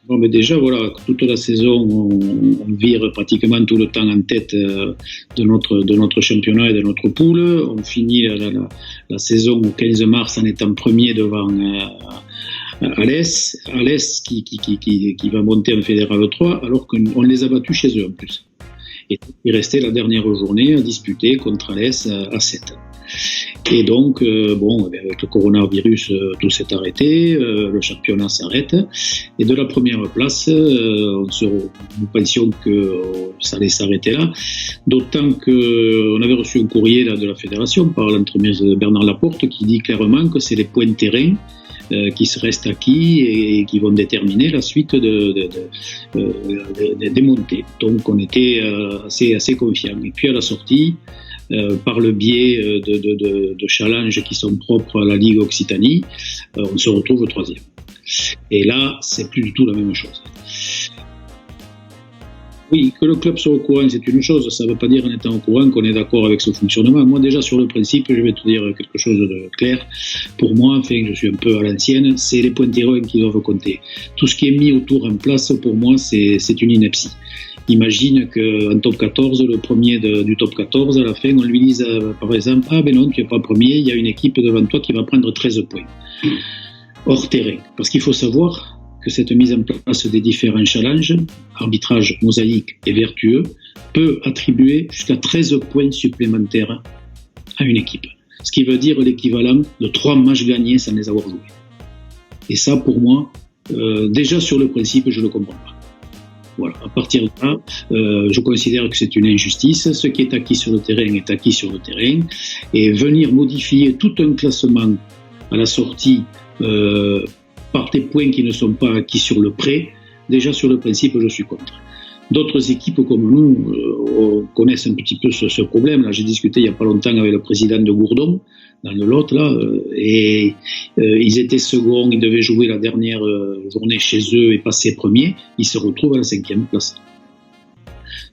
Bon, mais déjà, voilà, toute la saison, on vire pratiquement tout le temps en tête de notre championnat et de notre poule. On finit la saison au 15 mars en étant premier devant Alès qui va monter en Fédéral 3, alors qu'on les a battus chez eux en plus. Et il restait la dernière journée à disputer contre Alès à 7. Et donc, avec le coronavirus, tout s'est arrêté, le championnat s'arrête. Et de la première place, nous pensions que ça allait s'arrêter là. D'autant qu'on avait reçu un courrier là, de la fédération par l'entremise Bernard Laporte qui dit clairement que c'est les points de terrain qui se restent acquis et qui vont déterminer la suite des montées. Donc on était assez confiants. Et puis à la sortie, par le biais de challenges qui sont propres à la Ligue Occitanie, on se retrouve au 3e. Et là, c'est plus du tout la même chose. Oui, que le club soit au courant, c'est une chose. Ça ne veut pas dire en étant au courant qu'on est d'accord avec ce fonctionnement. Moi, déjà, sur le principe, je vais te dire quelque chose de clair. Pour moi, je suis un peu à l'ancienne, c'est les points de terrain qui doivent compter. Tout ce qui est mis autour en place, pour moi, c'est une ineptie. Imagine qu'en top 14, le premier du top 14, à la fin, on lui dise, par exemple, « Ah ben non, tu n'es pas premier, il y a une équipe devant toi qui va prendre 13 points. » Hors terrain. Parce qu'il faut savoir que cette mise en place des différents challenges, arbitrage mosaïque et vertueux, peut attribuer jusqu'à 13 points supplémentaires à une équipe. Ce qui veut dire l'équivalent de 3 matchs gagnés sans les avoir joués. Et ça, pour moi, déjà sur le principe, je ne le comprends pas. Voilà. À partir de là, je considère que c'est une injustice. Ce qui est acquis sur le terrain est acquis sur le terrain. Et venir modifier tout un classement à la sortie par des points qui ne sont pas acquis sur le prêt, déjà sur le principe, je suis contre. D'autres équipes comme nous connaissent un petit peu ce problème. Là, j'ai discuté il n'y a pas longtemps avec le président de Gourdon, dans le Lot, là, et ils étaient seconds, ils devaient jouer la dernière journée chez eux et passer premier. Ils se retrouvent à la 5e place.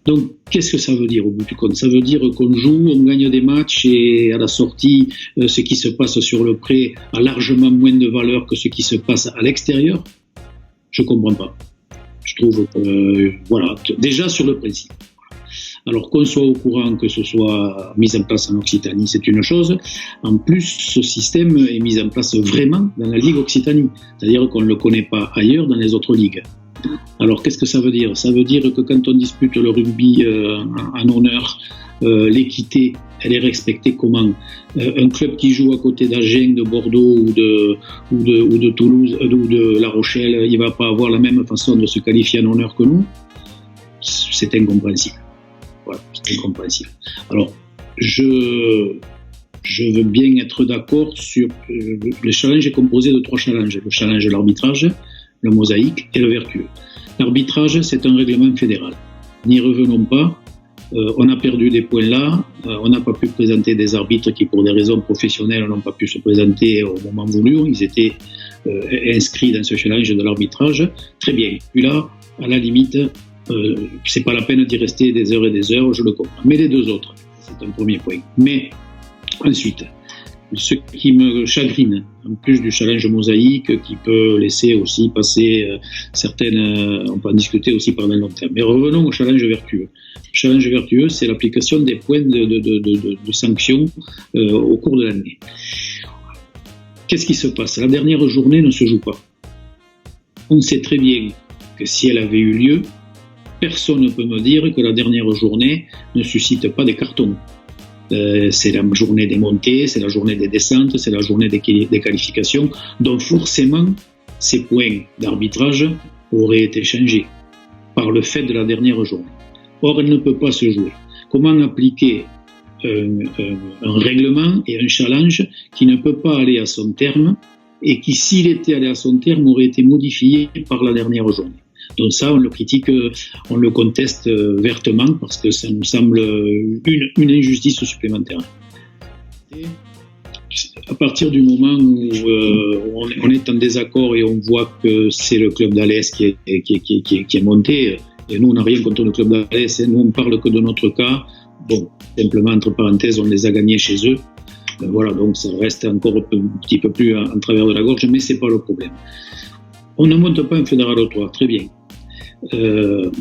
Donc, qu'est-ce que ça veut dire au bout du compte ? Ça veut dire qu'on joue, on gagne des matchs et à la sortie, ce qui se passe sur le prêt a largement moins de valeur que ce qui se passe à l'extérieur. Je comprends pas. Je trouve déjà sur le principe. Alors qu'on soit au courant que ce soit mis en place en Occitanie, c'est une chose. En plus, ce système est mis en place vraiment dans la Ligue Occitanie. C'est-à-dire qu'on ne le connaît pas ailleurs dans les autres ligues. Alors, qu'est-ce que ça veut dire ? Ça veut dire que quand on dispute le rugby en honneur, l'équité, elle est respectée comment ? Un club qui joue à côté d'Agen, de Bordeaux ou de Toulouse ou de La Rochelle, il ne va pas avoir la même façon de se qualifier en honneur que nous ? C'est incompréhensible. Voilà, c'est incompréhensible. Alors, je veux bien être d'accord sur... le challenge est composé de 3 challenges. Le challenge de l'arbitrage, le mosaïque et le vertueux. L'arbitrage, c'est un règlement fédéral. N'y revenons pas. On a perdu des points là. On n'a pas pu présenter des arbitres qui, pour des raisons professionnelles, n'ont pas pu se présenter au moment voulu. Ils étaient inscrits dans ce challenge de l'arbitrage. Très bien. Puis là, à la limite, c'est pas la peine d'y rester des heures et des heures, je le comprends. Mais les 2 autres, c'est un premier point. Mais ensuite, ce qui me chagrine, en plus du challenge mosaïque qui peut laisser aussi passer certaines, on peut en discuter aussi pendant longtemps. Mais revenons au challenge vertueux. Le challenge vertueux, c'est l'application des points de sanctions au cours de l'année. Qu'est-ce qui se passe ? La dernière journée ne se joue pas. On sait très bien que si elle avait eu lieu, personne ne peut me dire que la dernière journée ne suscite pas des cartons. C'est la journée des montées, c'est la journée des descentes, c'est la journée des qualifications. Donc forcément, ces points d'arbitrage auraient été changés par le fait de la dernière journée. Or, elle ne peut pas se jouer. Comment appliquer un règlement et un challenge qui ne peut pas aller à son terme et qui, s'il était allé à son terme, aurait été modifié par la dernière journée ? Donc ça, on le critique, on le conteste vertement parce que ça nous semble une injustice supplémentaire. Et à partir du moment où on est en désaccord et on voit que c'est le club d'Alès qui est monté, et nous on n'a rien contre le club d'Alès, nous on parle que de notre cas, bon, simplement entre parenthèses, on les a gagnés chez eux, voilà, donc ça reste encore un petit peu plus en travers de la gorge, mais c'est pas le problème. On ne monte pas un fédéral au 3, très bien.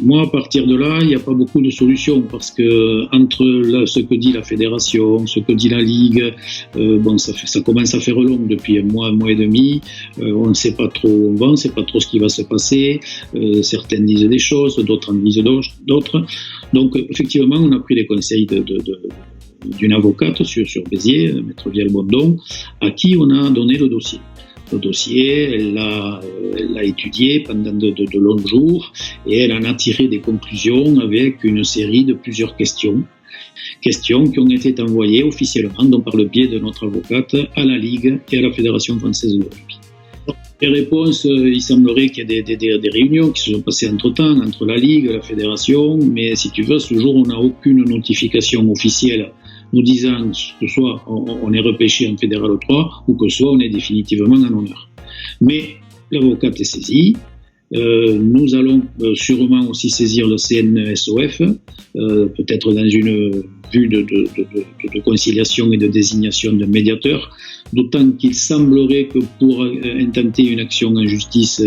Moi, à partir de là, il n'y a pas beaucoup de solutions parce que entre ce que dit la fédération, ce que dit la ligue, ça commence à faire long depuis un mois et demi. On ne sait pas trop où on va, on ne sait pas trop ce qui va se passer. Certaines disent des choses, d'autres en disent d'autres. Donc, effectivement, on a pris les conseils d'une avocate sur Béziers, Maître Vielle-Bondon, à qui on a donné le dossier. Le dossier, elle l'a étudié pendant de longs jours et elle en a tiré des conclusions avec une série de plusieurs questions qui ont été envoyées officiellement, donc par le biais de notre avocate, à la Ligue et à la Fédération française de rugby. Les réponses, il semblerait qu'il y ait des réunions qui se sont passées entre-temps, entre la Ligue et la Fédération, mais si tu veux, ce jour, on n'a aucune notification officielle nous disant que soit on est repêché en fédéral 3 ou que soit on est définitivement en honneur. Mais l'avocate est saisie. Nous allons sûrement aussi saisir le CNSOF, peut-être dans une vue de conciliation et de désignation de médiateurs, d'autant qu'il semblerait que pour intenter une action en justice,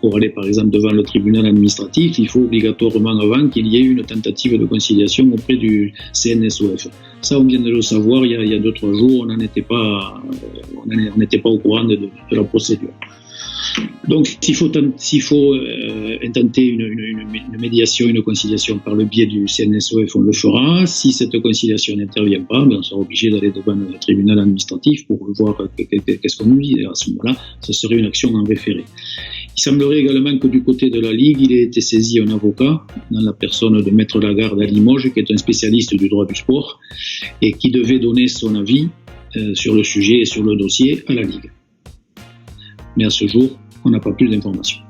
pour aller par exemple devant le tribunal administratif, il faut obligatoirement avant qu'il y ait une tentative de conciliation auprès du CNSOF. Ça, on vient de le savoir il y a 2-3 jours, on n'était pas au courant de la procédure. Donc, s'il faut intenter une médiation, une conciliation par le biais du CNSOF, on le fera. Si cette conciliation n'intervient pas, on sera obligé d'aller devant le tribunal administratif pour voir qu'est-ce qu'on nous dit. Et à ce moment-là, ce serait une action en référé. Il semblerait également que du côté de la Ligue, il ait été saisi un avocat, dans la personne de Maître Lagarde à Limoges, qui est un spécialiste du droit du sport, et qui devait donner son avis sur le sujet et sur le dossier à la Ligue. Mais à ce jour, on n'a pas plus d'informations.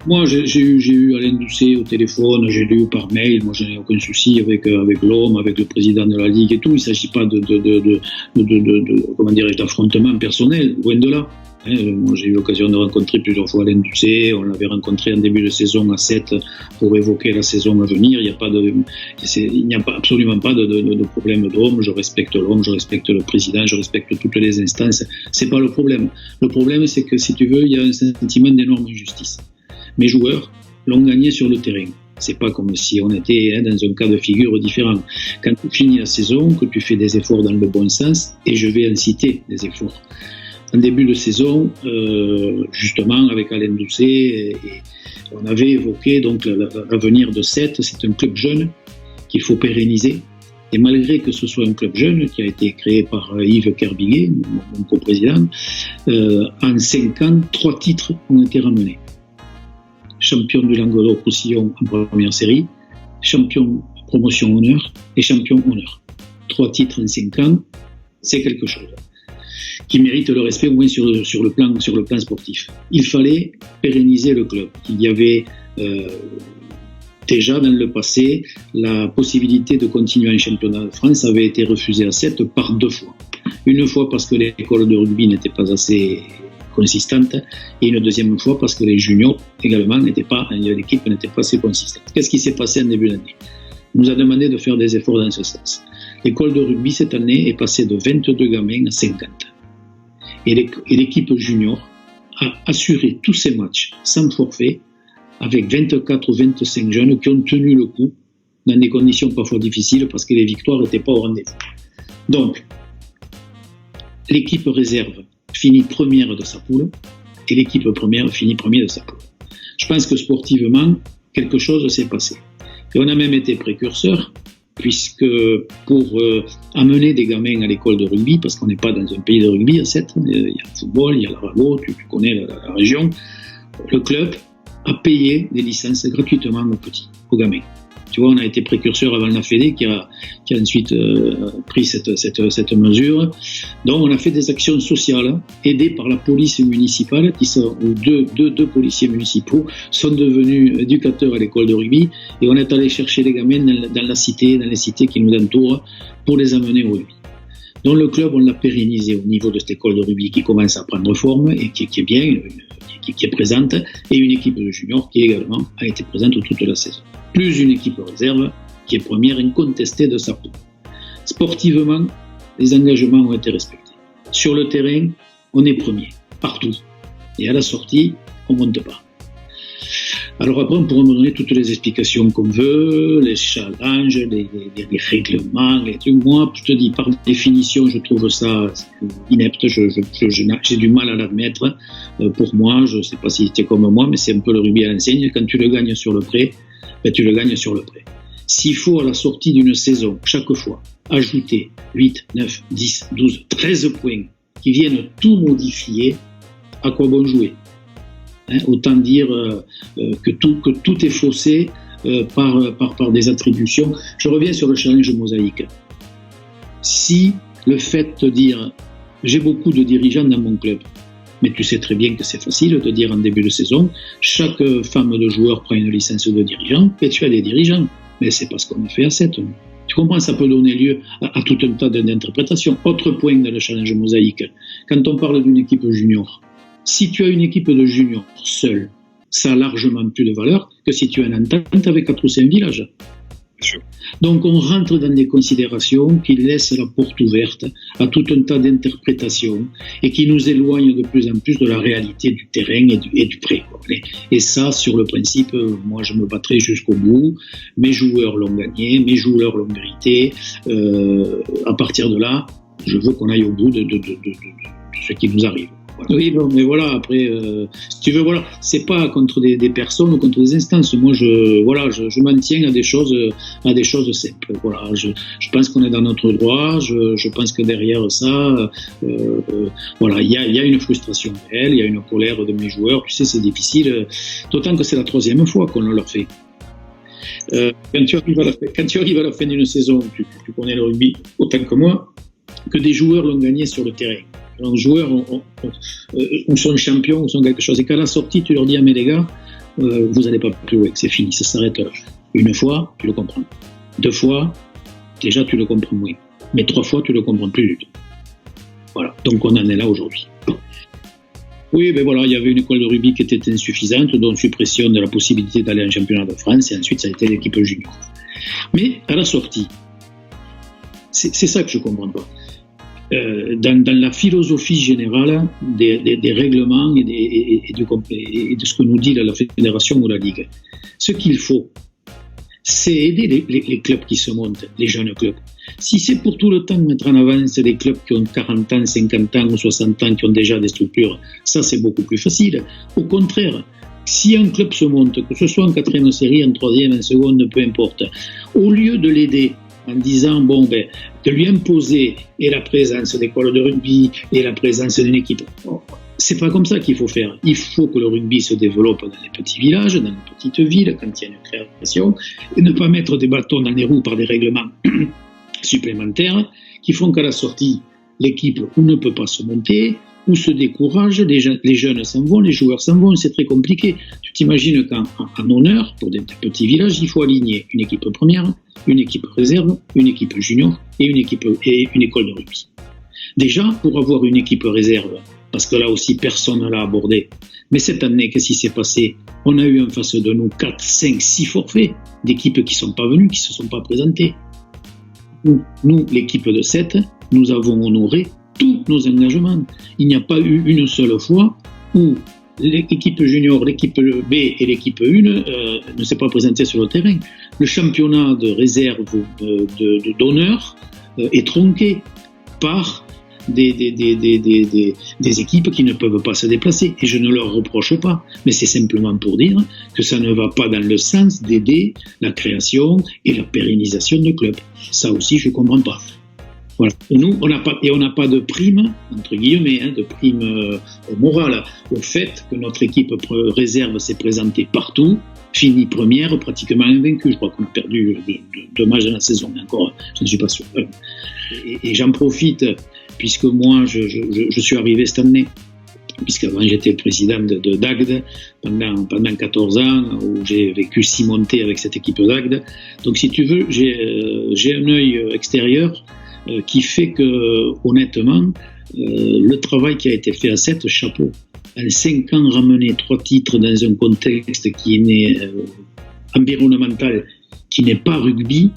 Moi, j'ai eu Alain Doucet au téléphone, j'ai lu par mail, moi je n'ai aucun souci avec l'homme, avec le président de la Ligue et tout. Il ne s'agit pas d'affrontement personnel, loin de là. Moi, j'ai eu l'occasion de rencontrer plusieurs fois Alain Doucet, on l'avait rencontré en début de saison à 7 pour évoquer la saison à venir. Il n'y a absolument pas de problème d'homme. Je respecte l'homme, je respecte le président, je respecte toutes les instances. C'est pas le problème. Le problème, c'est que si tu veux, il y a un sentiment d'énorme injustice. Mes joueurs l'ont gagné sur le terrain. C'est pas comme si on était dans un cas de figure différent. Quand tu finis la saison, que tu fais des efforts dans le bon sens, et je vais en citer des efforts. En début de saison, justement, avec Alain Doucet, on avait évoqué donc l'avenir de Sète. C'est un club jeune qu'il faut pérenniser. Et malgré que ce soit un club jeune qui a été créé par Yves Kerbiguet, mon coprésident, en 5 ans, 3 titres ont été ramenés. Champion du Languedoc-Roussillon en première série, champion promotion honneur et champion honneur. 3 titres en 5 ans, c'est quelque chose qui mérite le respect au moins sur le plan sportif. Il fallait pérenniser le club. Il y avait déjà dans le passé la possibilité de continuer un championnat de France avait été refusée à 7 par 2 fois. Une fois parce que l'école de rugby n'était pas assez consistante et une deuxième fois parce que les juniors également l'équipe n'était pas assez consistante. Qu'est-ce qui s'est passé en début d'année ? On nous a demandé de faire des efforts dans ce sens. L'école de rugby cette année est passée de 22 gamins à 50. Et l'équipe junior a assuré tous ces matchs sans forfait avec 24 ou 25 jeunes qui ont tenu le coup dans des conditions parfois difficiles parce que les victoires n'étaient pas au rendez-vous. Donc, l'équipe réserve finit première de sa poule et l'équipe première finit premier de sa poule. Je pense que sportivement, quelque chose s'est passé. Et on a même été précurseur puisque pour amener des gamins à l'école de rugby, parce qu'on n'est pas dans un pays de rugby à 7, il y a le football, il y a l'arago, tu connais la région, le club a payé des licences gratuitement aux gamins. Tu vois, on a été précurseur avant la Fédé qui a ensuite pris cette mesure. Donc on a fait des actions sociales aidées par la police municipale où deux policiers municipaux sont devenus éducateurs à l'école de rugby et on est allé chercher les gamins dans les cités qui nous entourent pour les amener au rugby. Donc le club, on l'a pérennisé au niveau de cette école de rugby qui commence à prendre forme et qui est bien, qui est présente, et une équipe de juniors qui également a été présente toute la saison. Plus une équipe réserve qui est première incontestée de sa poule. Sportivement, les engagements ont été respectés. Sur le terrain, on est premier. partout. Et à la sortie, on ne monte pas. Alors après, on pourra me donner toutes les explications qu'on veut, les challenges, les règlements, les trucs. Moi, je te dis, par définition, je trouve ça inepte. J'ai du mal à l'admettre. Pour moi, je ne sais pas si tu es comme moi, mais c'est un peu le rugby à l'enseigne. Quand tu le gagnes sur le prêt, ben, tu le gagnes sur le prêt. S'il faut, à la sortie d'une saison, chaque fois, ajouter 8, 9, 10, 12, 13 points qui viennent tout modifier, à quoi bon jouer ? Autant dire que tout est faussé par des attributions. Je reviens sur le challenge mosaïque. Si le fait de dire « j'ai beaucoup de dirigeants dans mon club », mais tu sais très bien que c'est facile de dire en début de saison « chaque femme de joueur prend une licence de dirigeant et tu as des dirigeants ». Mais c'est pas ce qu'on a fait à 7. Tu comprends, ça peut donner lieu à tout un tas d'interprétations. Autre point dans le challenge mosaïque, quand on parle d'une équipe junior, si tu as une équipe de juniors seule, ça a largement plus de valeur que si tu as une entente avec 4 ou 5 villages. Donc on rentre dans des considérations qui laissent la porte ouverte à tout un tas d'interprétations et qui nous éloignent de plus en plus de la réalité du terrain et du prêt. Et ça, sur le principe, moi je me battrai jusqu'au bout. Mes joueurs l'ont gagné, mes joueurs l'ont mérité. À partir de là, je veux qu'on aille au bout de ce qui nous arrive. Oui, bon, mais voilà, après, si tu veux, voilà, c'est pas contre des personnes ou contre des instances. Moi, je m'en tiens à des choses simples. Voilà, je pense qu'on est dans notre droit. Je pense que derrière ça, voilà, il y a une frustration réelle, il y a une colère de mes joueurs. Tu sais, c'est difficile, d'autant que c'est la 3e fois qu'on leur fait. Quand tu arrives à la fin d'une saison, tu connais le rugby autant que moi, que des joueurs l'ont gagné sur le terrain. Les joueurs ou sont champions ou sont quelque chose. Et qu'à la sortie, tu leur dis, mais les gars, vous n'allez pas plus loin, c'est fini, ça s'arrête là. Une fois, tu le comprends. 2 fois, déjà, tu le comprends moins. Mais 3 fois, tu le comprends plus du tout. Voilà, donc on en est là aujourd'hui. Oui, ben voilà, il y avait une école de rugby qui était insuffisante, dont suppression de la possibilité d'aller en championnat de France, et ensuite ça a été l'équipe junior. Mais à la sortie, c'est ça que je ne comprends pas. Dans la philosophie générale des règlements et de ce que nous dit la Fédération ou la Ligue, ce qu'il faut, c'est aider les clubs qui se montent, les jeunes clubs. Si c'est pour tout le temps mettre en avance des clubs qui ont 40 ans, 50 ans ou 60 ans, qui ont déjà des structures, ça c'est beaucoup plus facile. Au contraire, si un club se monte, que ce soit en 4e série, en 3e, en seconde, peu importe, au lieu de l'aider en disant, de lui imposer et la présence d'écoles de rugby et la présence d'une équipe. C'est pas comme ça qu'il faut faire. Il faut que le rugby se développe dans les petits villages, dans les petites villes, quand il y a une création, et ne pas mettre des bâtons dans les roues par des règlements supplémentaires qui font qu'à la sortie, l'équipe ou ne peut pas se monter, ou se décourage, les jeunes s'en vont, les joueurs s'en vont, c'est très compliqué. Tu t'imagines qu'en honneur, pour des petits villages, il faut aligner une équipe première, une équipe réserve, une équipe junior et une école de rugby. Déjà, pour avoir une équipe réserve, parce que là aussi personne ne l'a abordé, mais cette année, qu'est-ce qui s'est passé ? On a eu en face de nous 4, 5, 6 forfaits d'équipes qui ne sont pas venues, qui ne se sont pas présentées. Nous, l'équipe de 7, nous avons honoré tous nos engagements. Il n'y a pas eu une seule fois où l'équipe junior, l'équipe B et l'équipe 1 ne s'est pas présentée sur le terrain. Le championnat de réserve d'honneur est tronqué par des équipes qui ne peuvent pas se déplacer. Et je ne leur reproche pas, mais c'est simplement pour dire que ça ne va pas dans le sens d'aider la création et la pérennisation de clubs. Ça aussi, je ne comprends pas. Voilà. Et nous, on n'a pas de prime, entre guillemets, de prime morale au fait que notre équipe réserve s'est présentée partout, finit première, pratiquement invaincue. Je crois qu'on a perdu 2 matchs dans la saison, mais encore, je ne suis pas sûr. Et j'en profite, puisque moi, je suis arrivé cette année, puisqu'avant j'étais président de d'Agde pendant 14 ans, où j'ai vécu 6 montées avec cette équipe d'Agde. Donc si tu veux, j'ai un œil extérieur qui fait que, honnêtement, le travail qui a été fait à 7, chapeau. En 5 ans, ramener 3 titres dans un contexte qui n'est environnemental, qui n'est pas rugby,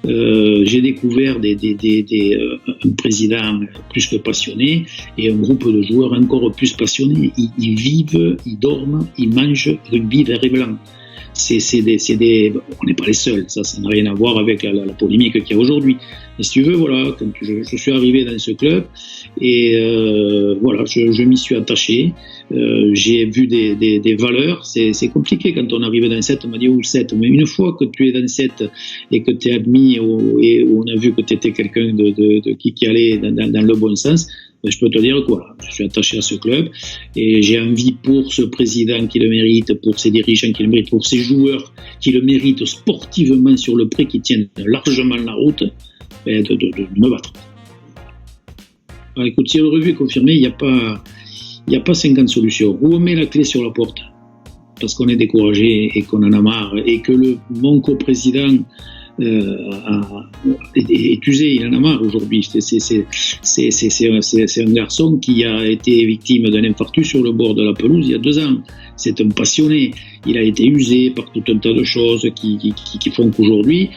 j'ai découvert un président plus que passionné et un groupe de joueurs encore plus passionnés. Ils vivent, ils dorment, ils mangent rugby vert et blanc. On n'est pas les seuls, ça n'a rien à voir avec la polémique qu'il y a aujourd'hui. Mais si tu veux, voilà, quand je suis arrivé dans ce club et voilà, je m'y suis attaché. J'ai vu des valeurs. C'est compliqué quand on arrive dans 7, on m'a dit où le 7, mais une fois que tu es dans 7 et que tu es admis et où on a vu que tu étais quelqu'un qui allait dans le bon sens, je peux te dire quoi, je suis attaché à ce club et j'ai envie pour ce président qui le mérite, pour ses dirigeants qui le méritent, pour ses joueurs qui le méritent sportivement sur le pré, qui tiennent largement la route, de me battre. Alors, écoute, si le revue est confirmé, il n'y a pas 50 solutions. Ou on met la clé sur la porte parce qu'on est découragé et qu'on en a marre et que mon coprésident est usé, il en a marre aujourd'hui. C'est un garçon qui a été victime d'un infarctus sur le bord de la pelouse il y a 2 ans. C'est un passionné. Il a été usé par tout un tas de choses qui font qu'aujourd'hui,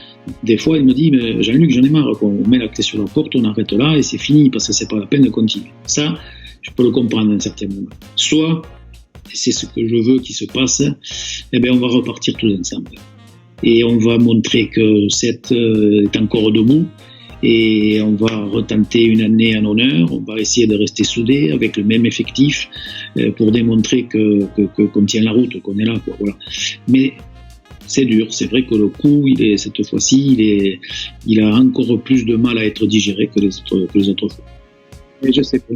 des fois, il me dit, mais Jean-Luc, j'en ai marre. On met la clé sur la porte, on arrête là et c'est fini parce que c'est pas la peine de continuer. Ça, je peux le comprendre à un certain moment. Soit, c'est ce que je veux qu'il se passe, eh bien, on va repartir tous ensemble. Et on va montrer que 7 est encore debout et on va retenter une année en honneur. On va essayer de rester soudés avec le même effectif pour démontrer qu'on tient la route, qu'on est là, quoi. Voilà. Mais c'est dur. C'est vrai que le coup, cette fois-ci, il a encore plus de mal à être digéré que les autres fois. Mais je sais pas.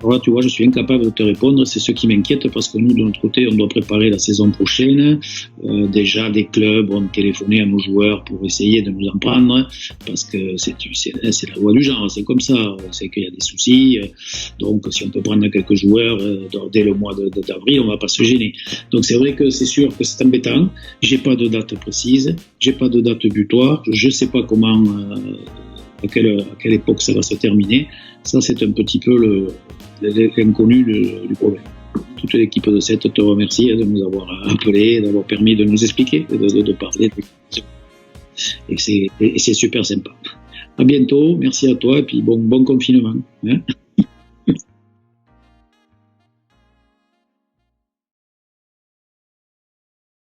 Voilà, tu vois, je suis incapable de te répondre. C'est ce qui m'inquiète parce que nous, de notre côté, on doit préparer la saison prochaine. Déjà, des clubs ont téléphoné à nos joueurs pour essayer de nous en prendre parce que c'est la loi du genre. C'est comme ça. C'est qu'il y a des soucis. Donc, si on peut prendre quelques joueurs dès le mois d'avril, on va pas se gêner. Donc, c'est vrai que c'est sûr que c'est embêtant. J'ai pas de date précise. J'ai pas de date butoir. Je sais pas comment, à quelle époque ça va se terminer. Ça, c'est un petit peu l'inconnu du problème. Toute l'équipe de 7 te remercie de nous avoir appelés, d'avoir permis de nous expliquer, de parler. Et c'est super sympa. À bientôt, merci à toi et puis bon confinement. Hein.